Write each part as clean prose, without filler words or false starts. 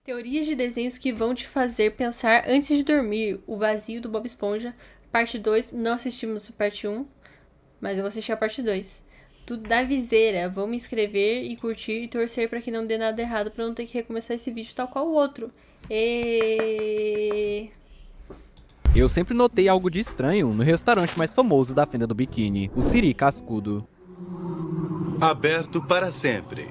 Teorias de desenhos que vão te fazer pensar antes de dormir. O Vazio do Bob Esponja, parte 2. Não assistimos a parte um, mas eu vou assistir a parte 2. Tudo da Viseira. Vou me inscrever e curtir e torcer pra que não dê nada errado pra não ter que recomeçar esse vídeo tal qual o outro. E... Eu sempre notei algo de estranho no restaurante mais famoso da Fenda do Biquíni, o Siri Cascudo. Aberto para sempre.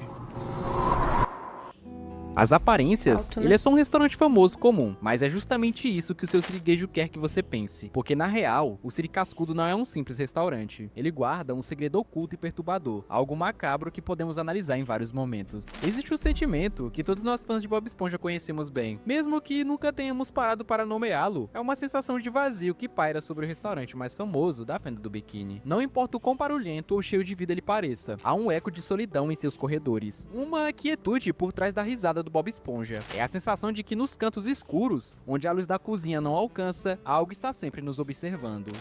As aparências, Alto, né? ele é só um restaurante famoso comum, mas é justamente isso que o seu siriguejo quer que você pense. Porque na real, o Siri Cascudo não é um simples restaurante. Ele guarda um segredo oculto e perturbador, algo macabro que podemos analisar em vários momentos. Existe um sentimento que todos nós fãs de Bob Esponja conhecemos bem, mesmo que nunca tenhamos parado para nomeá-lo. É uma sensação de vazio que paira sobre o restaurante mais famoso da Fenda do Biquíni. Não importa o quão barulhento ou cheio de vida ele pareça, há um eco de solidão em seus corredores. Uma quietude por trás da risada do Bob Esponja. É a sensação de que nos cantos escuros, onde a luz da cozinha não alcança, algo está sempre nos observando.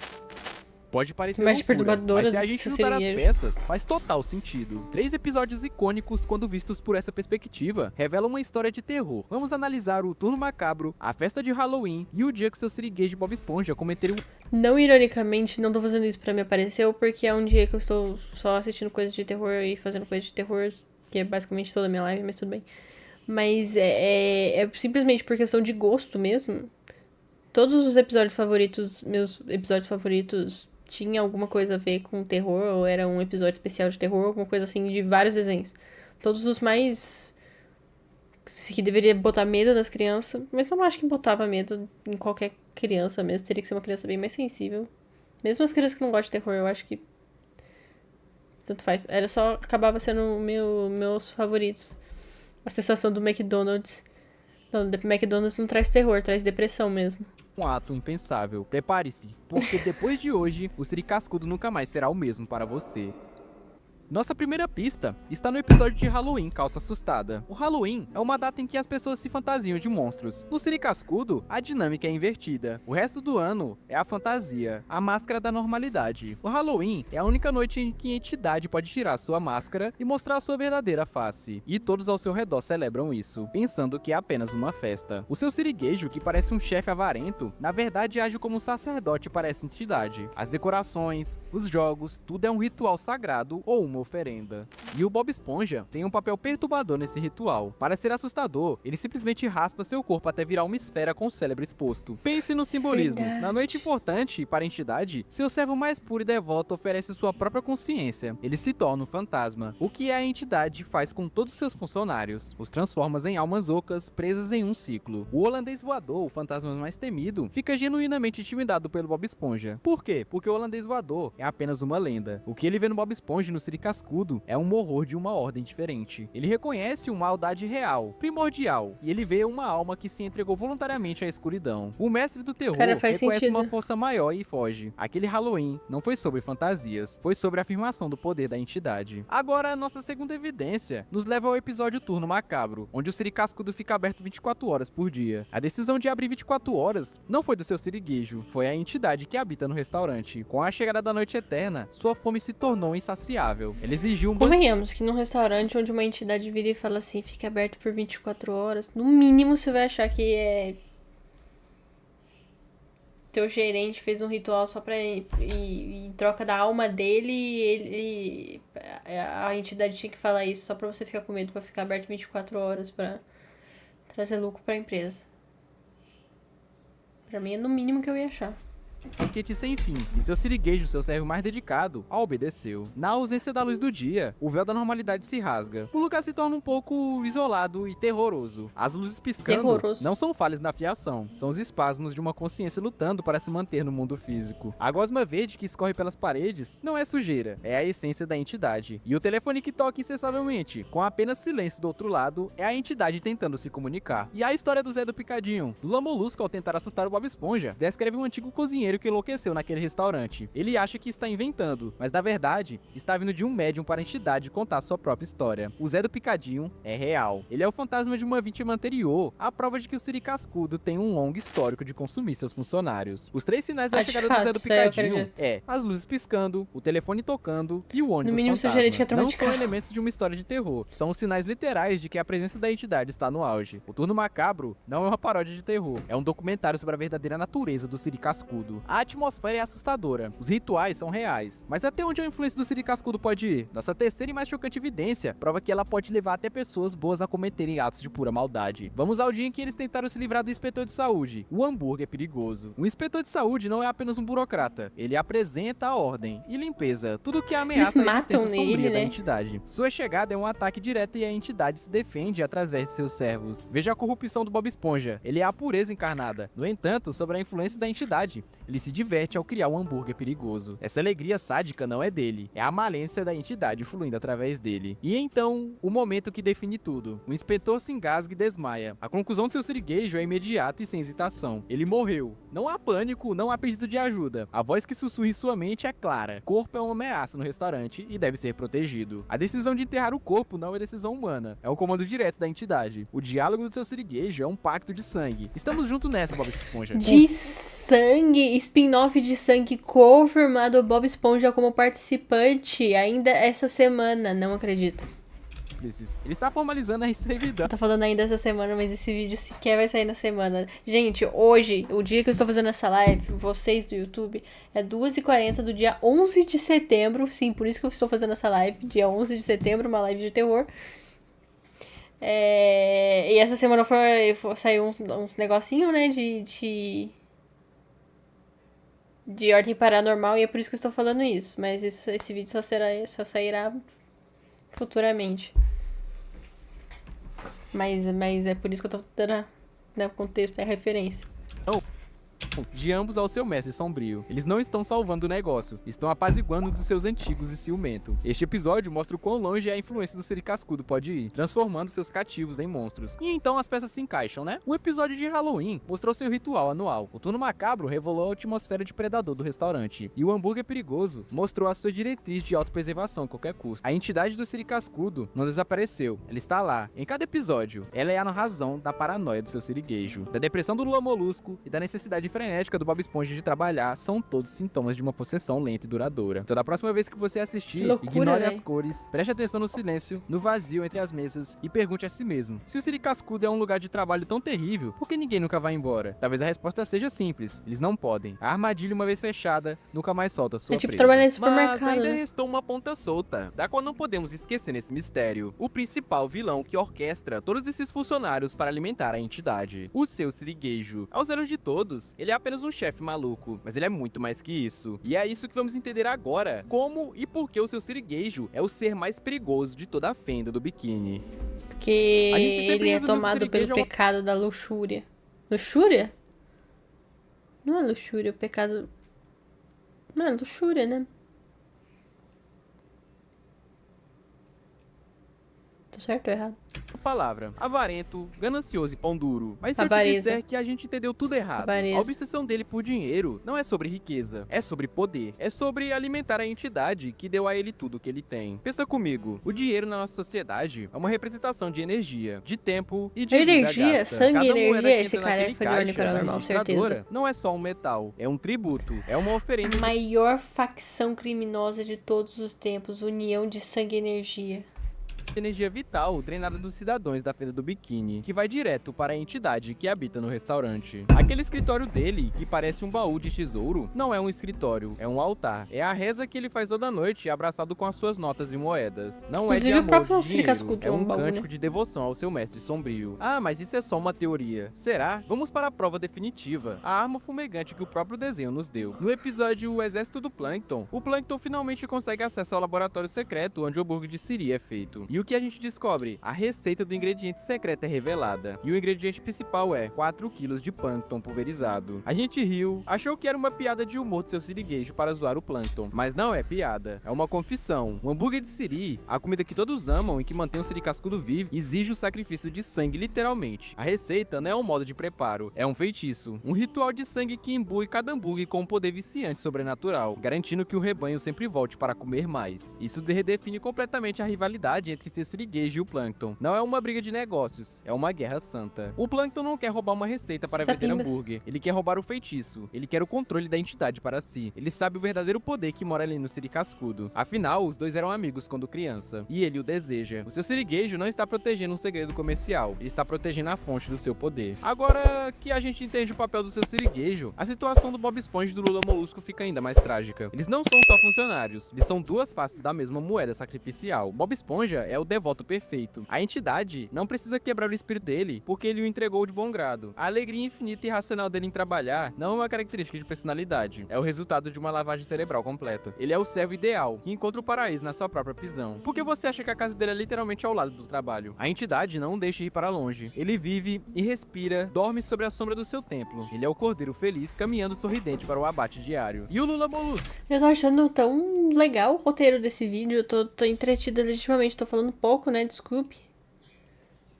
Pode parecer Imagem loucura, perturbadora mas se a do gente seu juntar as siriguejo. peças, faz total sentido. 3 episódios icônicos, quando vistos por essa perspectiva, revelam uma história de terror. Vamos analisar o Turno Macabro, a festa de Halloween e o dia que seu siriguejo Bob Esponja cometeram Não ironicamente, não tô fazendo isso pra me aparecer, porque é um dia que eu estou só assistindo coisas de terror e fazendo coisas de terror, que é basicamente toda a minha live, mas tudo bem. Mas é simplesmente por questão de gosto mesmo. Todos os episódios favoritos, meus episódios favoritos, tinham alguma coisa a ver com terror, ou era um episódio especial de terror, alguma coisa assim, de vários desenhos. Todos os mais. Que deveria botar medo nas crianças, mas eu não acho que botava medo em qualquer criança mesmo. Teria que ser uma criança bem mais sensível. Mesmo as crianças que não gostam de terror, eu acho que. Tanto faz. Era só. Acabava sendo meus favoritos. A sensação do McDonald's. Não, o McDonald's não traz terror, traz depressão mesmo. um ato impensável. Prepare-se, porque depois de hoje, o Siri Cascudo nunca mais será o mesmo para você. Nossa primeira pista está no episódio de Halloween, Calça Assustada. O Halloween é uma data em que as pessoas se fantasiam de monstros. No Siri Cascudo, a dinâmica é invertida. O resto do ano é a fantasia, a máscara da normalidade. O Halloween é a única noite em que a entidade pode tirar sua máscara e mostrar sua verdadeira face. E todos ao seu redor celebram isso, pensando que é apenas uma festa. O seu siriguejo, que parece um chefe avarento, na verdade age como um sacerdote para essa entidade. As decorações, os jogos, tudo é um ritual sagrado ou uma oferenda. E o Bob Esponja tem um papel perturbador nesse ritual. Para ser assustador, ele simplesmente raspa seu corpo até virar uma esfera com o cérebro exposto. Pense no simbolismo. Verdade. Na noite importante para a entidade, seu servo mais puro e devoto oferece sua própria consciência. Ele se torna um fantasma. O que a entidade faz com todos seus funcionários? Os transforma em almas ocas presas em um ciclo. O holandês voador, o fantasma mais temido, fica genuinamente intimidado pelo Bob Esponja. Por quê? Porque o holandês voador é apenas uma lenda. O que ele vê no Bob Esponja e no Siri Cascudo é um horror de uma ordem diferente. Ele reconhece uma maldade real, primordial, e ele vê uma alma que se entregou voluntariamente à escuridão. O mestre do terror Cara, faz reconhece sentido. uma força maior e foge. Aquele Halloween não foi sobre fantasias, foi sobre a afirmação do poder da entidade. Agora, a nossa segunda evidência nos leva ao episódio Turno Macabro, onde o Siri Cascudo fica aberto 24 horas por dia. A decisão de abrir 24 horas não foi do seu siriguejo, foi a entidade que habita no restaurante. Com a chegada da noite eterna, sua fome se tornou insaciável. Ele exigiu um Convenhamos que num restaurante onde uma entidade vira e fala assim, fica aberto por 24 horas, no mínimo você vai achar que é. Teu gerente fez um ritual só pra. E em troca da alma dele, a entidade tinha que falar isso só pra você ficar com medo, pra ficar aberto 24 horas pra trazer lucro pra empresa. Pra mim é no mínimo que eu ia achar. banquete sem fim, e seu siriguejo, seu servo mais dedicado, a obedeceu. Na ausência da luz do dia, o véu da normalidade se rasga. O lugar se torna um pouco isolado e terroroso. As luzes piscando Terroroso. não são falhas na fiação, são os espasmos de uma consciência lutando para se manter no mundo físico. A gosma verde que escorre pelas paredes não é sujeira, é a essência da entidade. E o telefone que toca incessavelmente, com apenas silêncio do outro lado, é a entidade tentando se comunicar. E a história do Zé do Picadinho, do Lula Molusco ao tentar assustar o Bob Esponja, descreve um antigo cozinheiro cozinheiro que enlouqueceu naquele restaurante. Ele acha que está inventando, mas na verdade, está vindo de um médium para a entidade contar sua própria história. O Zé do Picadinho é real. Ele é o fantasma de uma vítima anterior, a prova de que o Siri Cascudo tem um longo histórico de consumir seus funcionários. Os 3 sinais da De chegada do Zé do fato, eu Picadinho acredito. é as luzes piscando, o telefone tocando e o ônibus No mínimo, fantasma. sugerente que é troca Não de são carro. elementos de uma história de terror, são os sinais literais de que a presença da entidade está no auge. O Turno Macabro não é uma paródia de terror, é um documentário sobre a verdadeira natureza do Siri Cascudo. A atmosfera é assustadora, os rituais são reais, mas até onde a influência do Siri Cascudo pode ir? Nossa terceira e mais chocante evidência prova que ela pode levar até pessoas boas a cometerem atos de pura maldade. Vamos ao dia em que eles tentaram se livrar do inspetor de saúde. O hambúrguer é perigoso. O inspetor de saúde não é apenas um burocrata, ele apresenta a ordem e limpeza, tudo que ameaça Eles a matam existência nele, sombria da né? entidade. Sua chegada é um ataque direto e a entidade se defende através de seus servos. Veja a corrupção do Bob Esponja, ele é a pureza encarnada. No entanto, sobre a influência da entidade, ele se diverte ao criar um hambúrguer perigoso. Essa alegria sádica não é dele, é a malência da entidade fluindo através dele. E então, o momento que define tudo. O inspetor se engasga e desmaia. A conclusão de seu siriguejo é imediata e sem hesitação. Ele morreu. Não há pânico, não há pedido de ajuda. A voz que sussurra em sua mente é clara. Corpo é uma ameaça no restaurante e deve ser protegido. A decisão de enterrar o corpo não é decisão humana. É um comando direto da entidade. O diálogo do seu siriguejo é um pacto de sangue. Estamos juntos nessa, Bob Esponja. De sangue, spin-off de sangue confirmado, Bob Esponja como participante ainda essa semana, não acredito. Ele está formalizando a servidão. Tô falando ainda essa semana, mas esse vídeo sequer vai sair na semana. Gente, hoje, o dia que eu estou fazendo essa live, vocês do YouTube, é 2h40 do dia 11 de setembro. Sim, por isso que eu estou fazendo essa live. Dia 11 de setembro, uma live de terror. E essa semana saiu uns negocinho, né, de ordem paranormal, e é por isso que eu estou falando isso. Mas esse vídeo só sairá futuramente. Mas é por isso que eu tô dando, né, o contexto, é a referência. De ambos ao seu mestre sombrio. Eles não estão salvando o negócio, estão apaziguando dos seus antigos e ciumento. Este episódio mostra o quão longe a influência do Siri Cascudo pode ir, transformando seus cativos em monstros. E então as peças se encaixam, né? O episódio de Halloween mostrou seu ritual anual. O Turno Macabro revelou a atmosfera de predador do restaurante. E o hambúrguer perigoso mostrou a sua diretriz de autopreservação a qualquer custo. A entidade do Siri Cascudo não desapareceu. Ela está lá. Em cada episódio, ela é a razão da paranoia do seu siriguejo, da depressão do Lula Molusco e da necessidade frenética do Bob Esponja de trabalhar, são todos sintomas de uma possessão lenta e duradoura. Então da próxima vez que você assistir, ignore as cores, preste atenção no silêncio, no vazio entre as mesas e pergunte a si mesmo: se o Siri Cascudo é um lugar de trabalho tão terrível, por que ninguém nunca vai embora? Talvez a resposta seja simples: eles não podem. A armadilha, uma vez fechada, nunca mais solta sua presa. Trabalhar em supermercado. Mas ainda restou uma ponta solta, da qual não podemos esquecer nesse mistério: o principal vilão que orquestra todos esses funcionários para alimentar a entidade, o seu siriguejo. Aos olhos de todos, ele é apenas um chefe maluco, mas ele é muito mais que isso. E é isso que vamos entender agora: como e por que o seu siriguejo é o ser mais perigoso de toda a fenda do biquíni. Porque ele é tomado pelo pecado da luxúria. Luxúria? Não é luxúria, o pecado... Não é luxúria, né? Tô certo ou errado? Palavra: avarento, ganancioso e pão duro. Mas se eu te Avareza. disser que a gente entendeu tudo errado, Avareza. a obsessão dele por dinheiro não é sobre riqueza, é sobre poder, é sobre alimentar a entidade que deu a ele tudo o que ele tem. Pensa comigo, o dinheiro na nossa sociedade é uma representação de energia, de tempo e de Energia, vida gasta. sangue e Cada moeda energia, que esse entra cara naquele foi de ordem caixa da paranormal, registradora certeza. não é só um metal, é um tributo, é uma oferenda. Maior facção criminosa de todos os tempos, união de sangue e energia. Energia vital drenada dos cidadãos da fenda do biquíni, que vai direto para a entidade que habita no restaurante. Aquele escritório dele, que parece um baú de tesouro, não é um escritório, é um altar. É a reza que ele faz toda noite, abraçado com as suas notas e moedas. Não é de Inclusive, o amor, próprio de Siri dinheiro, Cascudo é é um um baú, cântico né? de devoção ao seu mestre sombrio. Ah, mas isso é só uma teoria. Será? Vamos para a prova definitiva, a arma fumegante que o próprio desenho nos deu. No episódio O Exército do Plâncton, o Plâncton finalmente consegue acesso ao laboratório secreto onde o hambúrguer de Siri é feito. E E o que a gente descobre? A receita do ingrediente secreto é revelada. E o ingrediente principal é 4 quilos de plâncton pulverizado. A gente riu, achou que era uma piada de humor do seu siriguejo para zoar o plâncton. Mas não é piada, é uma confissão. O hambúrguer de siri, a comida que todos amam e que mantém o siri cascudo vivo, exige o sacrifício de sangue literalmente. A receita não é um modo de preparo, é um feitiço. Um ritual de sangue que imbui cada hambúrguer com um poder viciante sobrenatural, garantindo que o rebanho sempre volte para comer mais. Isso redefine completamente a rivalidade entre seu siriguejo e o plâncton. Não é uma briga de negócios, é uma guerra santa. O plâncton não quer roubar uma receita para vender hambúrguer, ele quer roubar o feitiço, ele quer o controle da entidade para si. Ele sabe o verdadeiro poder que mora ali no siri cascudo. Afinal, os dois eram amigos quando criança, e ele o deseja. O seu siriguejo não está protegendo um segredo comercial, ele está protegendo a fonte do seu poder. Agora que a gente entende o papel do seu siriguejo, a situação do Bob Esponja e do Lula Molusco fica ainda mais trágica. Eles não são só funcionários, eles são duas faces da mesma moeda sacrificial. Bob Esponja é o devoto perfeito. A entidade não precisa quebrar o espírito dele, porque ele o entregou de bom grado. A alegria infinita e irracional dele em trabalhar não é uma característica de personalidade, é o resultado de uma lavagem cerebral completa. Ele é o servo ideal, que encontra o paraíso na sua própria prisão. Por que você acha que a casa dele é literalmente ao lado do trabalho? A entidade não o deixa ir para longe. Ele vive e respira, dorme sobre a sombra do seu templo. Ele é o cordeiro feliz, caminhando sorridente para o abate diário. E o Lula Molusco? Eu tô achando tão legal o roteiro desse vídeo, eu tô entretida legitimamente, tô falando pouco, né, desculpe.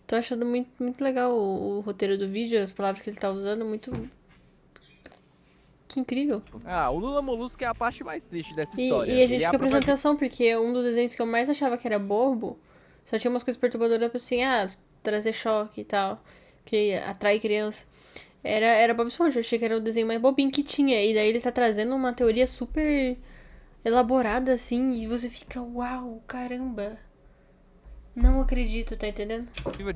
Tô achando muito legal o roteiro do vídeo, as palavras que ele tá usando, muito... Que incrível. Ah, o Lula Molusco é a parte mais triste dessa história. E a gente fica prestando atenção, porque um dos desenhos que eu mais achava que era bobo, só tinha umas coisas perturbadoras, assim, trazer choque e tal, que atrai criança. Era Bob Esponja, eu achei que era o desenho mais bobinho que tinha, e daí ele tá trazendo uma teoria super elaborada, assim, e você fica, uau, caramba. Não acredito, tá entendendo?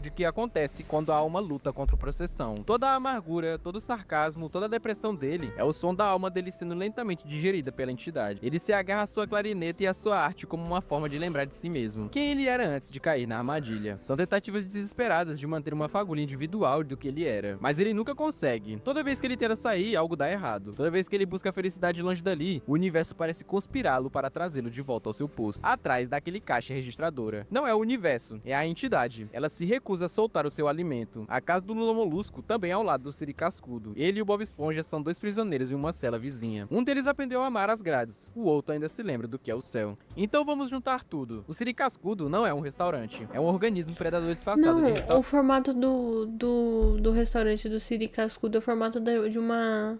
De que acontece quando há uma luta contra o Processão. Toda a amargura, todo o sarcasmo, toda a depressão dele é o som da alma dele sendo lentamente digerida pela entidade. Ele se agarra à sua clarineta e à sua arte como uma forma de lembrar de si mesmo, quem ele era antes de cair na armadilha. São tentativas desesperadas de manter uma fagulha individual do que ele era, mas ele nunca consegue. Toda vez que ele tenta sair, algo dá errado. Toda vez que ele busca a felicidade longe dali, o universo parece conspirá-lo para trazê-lo de volta ao seu posto, atrás daquele caixa registradora. Não é o universo, é a entidade. Ela se recusa a soltar o seu alimento. A casa do Lula Molusco também é ao lado do siri cascudo. Ele e o Bob Esponja são dois prisioneiros em uma cela vizinha. Um deles aprendeu a amar as grades, o outro ainda se lembra do que é o céu. Então vamos juntar tudo. O siri cascudo não é um restaurante, é um organismo predador disfarçado de restaurante. Não, o formato do restaurante do siri cascudo é o formato de uma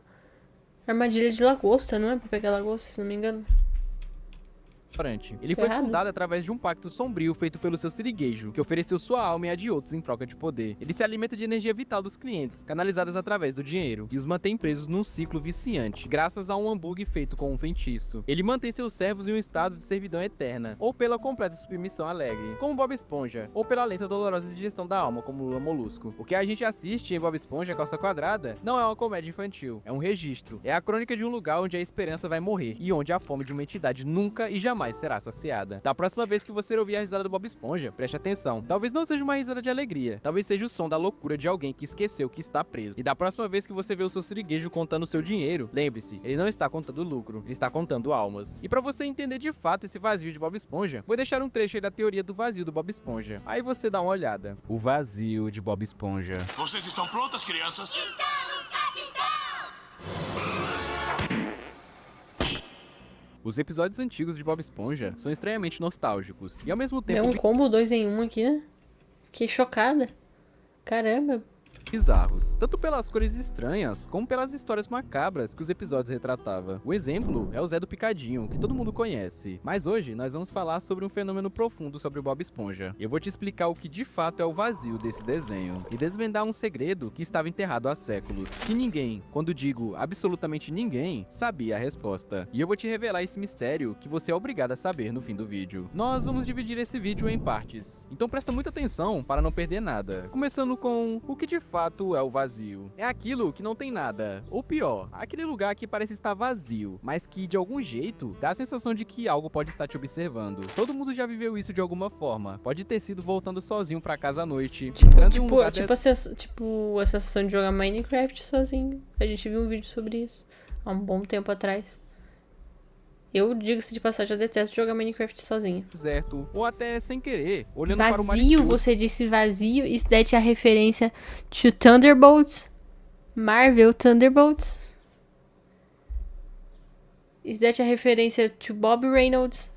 armadilha de lagosta, não é? Pra pegar lagosta, se não me engano. Ele foi fundado através de um pacto sombrio feito pelo seu siriguejo, que ofereceu sua alma e a de outros em troca de poder. Ele se alimenta de energia vital dos clientes, canalizadas através do dinheiro, e os mantém presos num ciclo viciante, graças a um hambúrguer feito com um feitiço. Ele mantém seus servos em um estado de servidão eterna, ou pela completa submissão alegre, como Bob Esponja, ou pela lenta dolorosa digestão da alma, como Lula Molusco. O que a gente assiste em Bob Esponja Calça Quadrada não é uma comédia infantil, é um registro, é a crônica de um lugar onde a esperança vai morrer, e onde a fome de uma entidade nunca e jamais será saciada. Da próxima vez que você ouvir a risada do Bob Esponja, preste atenção. Talvez não seja uma risada de alegria, talvez seja o som da loucura de alguém que esqueceu que está preso. E da próxima vez que você ver o seu siriguejo contando o seu dinheiro, lembre-se, ele não está contando lucro, ele está contando almas. E pra você entender de fato esse vazio de Bob Esponja, vou deixar um trecho aí da teoria do vazio do Bob Esponja. Aí você dá uma olhada. O vazio de Bob Esponja. Vocês estão prontas, crianças? Estamos, capitão! Os episódios antigos de Bob Esponja são estranhamente nostálgicos, e ao mesmo tempo É um combo 2 em 1 aqui, né? Fiquei chocada. Caramba. bizarros, tanto pelas cores estranhas, como pelas histórias macabras que os episódios retratavam. O exemplo é o Zé do Picadinho, que todo mundo conhece. Mas hoje nós vamos falar sobre um fenômeno profundo sobre o Bob Esponja. Eu vou te explicar o que de fato é o vazio desse desenho, e desvendar um segredo que estava enterrado há séculos, que ninguém, quando digo absolutamente ninguém, sabia a resposta. E eu vou te revelar esse mistério que você é obrigado a saber no fim do vídeo. Nós vamos dividir esse vídeo em partes, então presta muita atenção para não perder nada. Começando com o que de fato é o vazio. É aquilo que não tem nada, ou pior, aquele lugar que parece estar vazio, mas que de algum jeito dá a sensação de que algo pode estar te observando. Todo mundo já viveu isso de alguma forma. Pode ter sido voltando sozinho pra casa à noite, entrando em um lugar a sensação de jogar Minecraft sozinho. A gente viu um vídeo sobre isso há um bom tempo atrás. Eu, digo-se de passagem, eu detesto jogar Minecraft sozinha. deserto, ou até sem querer, olhando para o mar Vazio, escuro. você disse vazio. Isso daí tinha referência to Thunderbolts. Marvel Thunderbolts. Isso daí tinha referência to Bob Reynolds.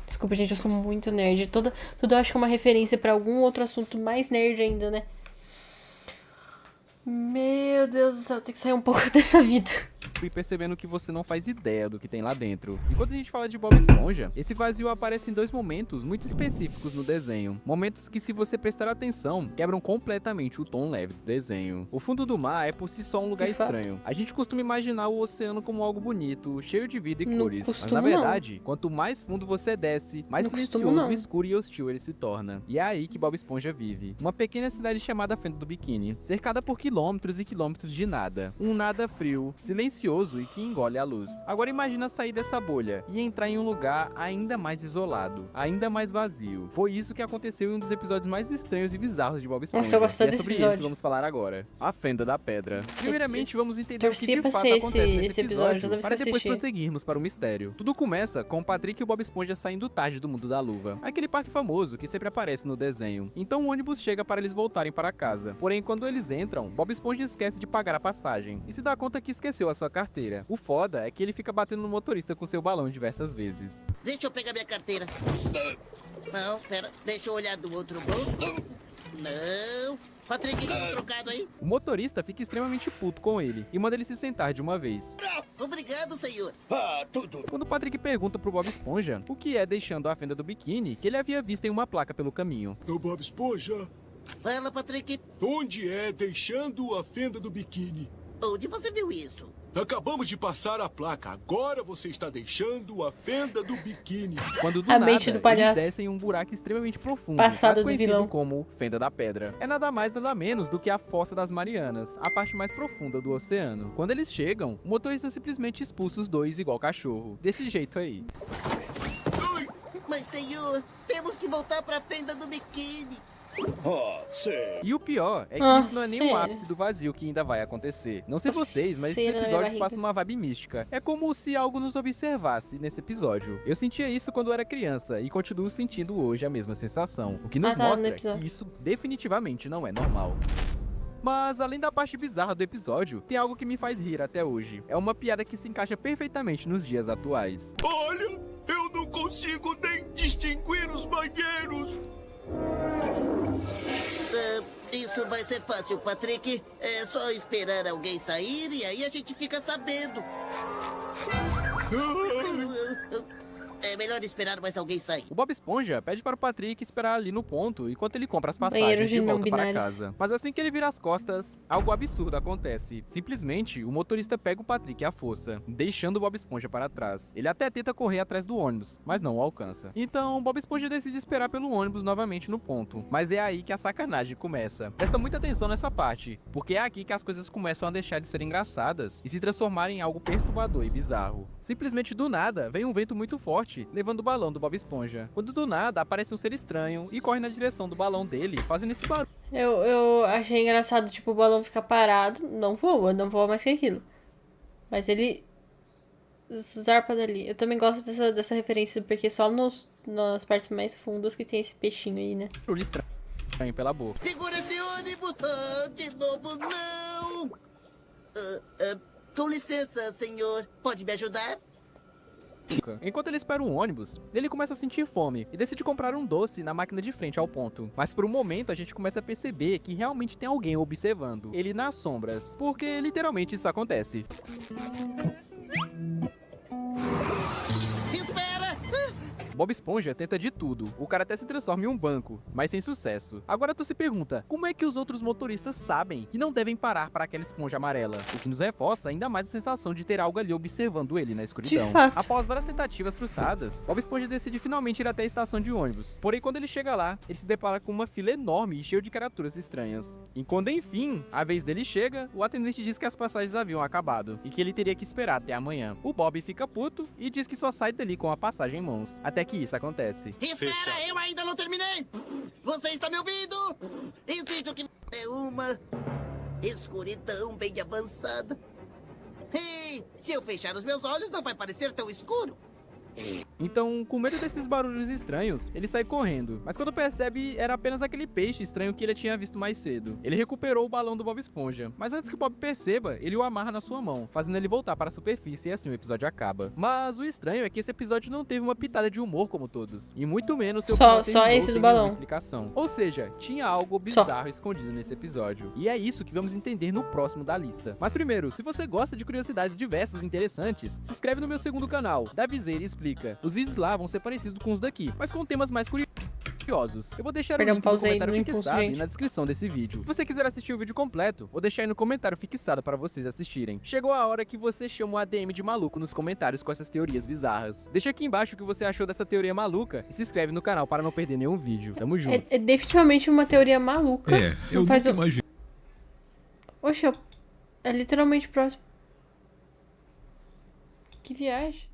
Desculpa, gente, eu sou muito nerd. Tudo eu acho que é uma referência pra algum outro assunto mais nerd ainda, né? Meu Deus do céu, tem que sair um pouco dessa vida. E percebendo que você não faz ideia do que tem lá dentro. Enquanto a gente fala de Bob Esponja, esse vazio aparece em 2 momentos muito específicos no desenho. Momentos que, se você prestar atenção, quebram completamente o tom leve do desenho. O fundo do mar é por si só um lugar De fato. estranho. A gente costuma imaginar o oceano como algo bonito, cheio de vida e Não cores. Mas costumo, na não. verdade, quanto mais fundo você desce, mais Não costumo, silencioso, não. escuro e hostil ele se torna. E é aí que Bob Esponja vive. Uma pequena cidade chamada Fenda do Biquíni, cercada por quilômetros e quilômetros de nada. Um nada frio, silencioso e que engole a luz. Agora imagina sair dessa bolha e entrar em um lugar ainda mais isolado, ainda mais vazio. Foi isso que aconteceu em um dos episódios mais estranhos e bizarros de Bob Esponja. Nossa, eu gostei E é desse sobre ele que episódio. vamos falar agora. A Fenda da Pedra. Primeiramente, vamos entender o que torcia de pra fato ser acontece nesse esse episódio, episódio, toda vez para que eu depois assistia. prosseguirmos para o mistério. Tudo começa com o Patrick e o Bob Esponja saindo tarde do mundo da luva. Aquele parque famoso que sempre aparece no desenho. Então o ônibus chega para eles voltarem para casa. Porém, quando eles entram, Bob Esponja esquece de pagar a passagem e se dá conta que esqueceu a sua carteira. O foda é que ele fica batendo no motorista com seu balão diversas vezes. Deixa eu pegar minha carteira. Não, pera. Deixa eu olhar do outro bolso. Não. Patrick, dá um trocado aí. O motorista fica extremamente puto com ele e manda ele se sentar de uma vez. Obrigado, senhor. Quando o Patrick pergunta pro Bob Esponja o que é deixando a fenda do biquíni, que ele havia visto em uma placa pelo caminho. Ô Bob Esponja, Fala, Patrick. onde é deixando a fenda do biquíni? Onde você viu isso? Acabamos de passar a placa. Agora você está deixando a fenda do biquíni. Quando do A nada, mente do eles palhaço. descem em um buraco extremamente profundo, Passado mais do conhecido vilão. como Fenda da Pedra. É nada mais nada menos do que a Fossa das Marianas, a parte mais profunda do oceano. Quando eles chegam, o motorista simplesmente expulsa os dois igual cachorro. Desse jeito aí. Ai, Mas, senhor, temos que voltar pra fenda do biquíni. E o pior é que Nossa, isso não é nem o sério? ápice do vazio que ainda vai acontecer. Não sei Nossa, vocês, mas esses cera na minha episódios barriga. passam uma vibe mística. É como se algo nos observasse nesse episódio. Eu sentia isso quando eu era criança e continuo sentindo hoje a mesma sensação. O que nos tá, no mostra episódio. que isso definitivamente não é normal. Mas, além da parte bizarra do episódio, tem algo que me faz rir até hoje. É uma piada que se encaixa perfeitamente nos dias atuais. olha, eu não consigo nem distinguir os banheiros. Isso vai ser fácil, Patrick. É só esperar alguém sair e aí a gente fica sabendo. É melhor esperar mais alguém sair. O Bob Esponja pede para o Patrick esperar ali no ponto enquanto ele compra as Banheiros passagens de de não volta para binários. casa. Mas assim que ele vira as costas, algo absurdo acontece. Simplesmente, o motorista pega o Patrick à força, deixando o Bob Esponja para trás. Ele até tenta correr atrás do ônibus, mas não o alcança. Então, Bob Esponja decide esperar pelo ônibus novamente no ponto. Mas é aí que a sacanagem começa. Presta muita atenção nessa parte, porque é aqui que as coisas começam a deixar de ser engraçadas e se transformarem em algo perturbador e bizarro. Simplesmente do nada, vem um vento muito forte, levando o balão do Bob Esponja. Quando do nada, aparece um ser estranho e corre na direção do balão dele, fazendo esse barulho. Eu achei engraçado, tipo, o balão ficar parado. Não voa mais que aquilo. Mas ele zarpa dali. Eu também gosto dessa referência, porque só nas partes mais fundas que tem esse peixinho aí, né? Estranho pela boca. Segura esse ônibus! De novo, não! Com licença, senhor. Pode me ajudar? Enquanto ele espera um ônibus, ele começa a sentir fome e decide comprar um doce na máquina de frente ao ponto. Mas por um momento a gente começa a perceber que realmente tem alguém observando ele nas sombras, porque literalmente isso acontece. Espera! Bob Esponja tenta de tudo, o cara até se transforma em um banco, mas sem sucesso. Agora tu se pergunta, como é que os outros motoristas sabem que não devem parar para aquela esponja amarela? O que nos reforça ainda mais a sensação de ter algo ali observando ele na escuridão. De fato. Após várias tentativas frustradas, Bob Esponja decide finalmente ir até a estação de ônibus. Porém, quando ele chega lá, ele se depara com uma fila enorme e cheia de criaturas estranhas. E quando enfim a vez dele chega, o atendente diz que as passagens haviam acabado e que ele teria que esperar até amanhã. O Bob fica puto e diz que só sai dali com a passagem em mãos. Até que isso acontece. Espera, eu ainda não terminei! Você está me ouvindo? Exijo que é uma escuridão bem avançada. Ei, se eu fechar os meus olhos, não vai parecer tão escuro. Então, com medo desses barulhos estranhos, ele sai correndo. Mas quando percebe, era apenas aquele peixe estranho que ele tinha visto mais cedo. Ele recuperou o balão do Bob Esponja, mas antes que o Bob perceba, ele o amarra na sua mão, fazendo ele voltar para a superfície e assim o episódio acaba. Mas o estranho é que esse episódio não teve uma pitada de humor como todos, e muito menos seu final Só terminou esse do sem balão. nenhuma explicação. Ou seja, tinha algo bizarro escondido nesse episódio. E é isso que vamos entender no próximo da lista. Mas primeiro, se você gosta de curiosidades diversas e interessantes, se inscreve no meu segundo canal, Davizeira Explica. Os vídeos lá vão ser parecidos com os daqui, mas com temas mais curiosos. Eu vou deixar Perdão, o link no pausei comentário no impulso, fixado e gente. na descrição desse vídeo. Se você quiser assistir o vídeo completo, vou deixar aí no comentário fixado para vocês assistirem. Chegou a hora que você chama o ADM de maluco nos comentários com essas teorias bizarras. Deixa aqui embaixo o que você achou dessa teoria maluca e se inscreve no canal para não perder nenhum vídeo. Tamo junto. É definitivamente uma teoria maluca. Eu Não faz nunca o- imaginei. Oxe, é literalmente próximo. Que viagem.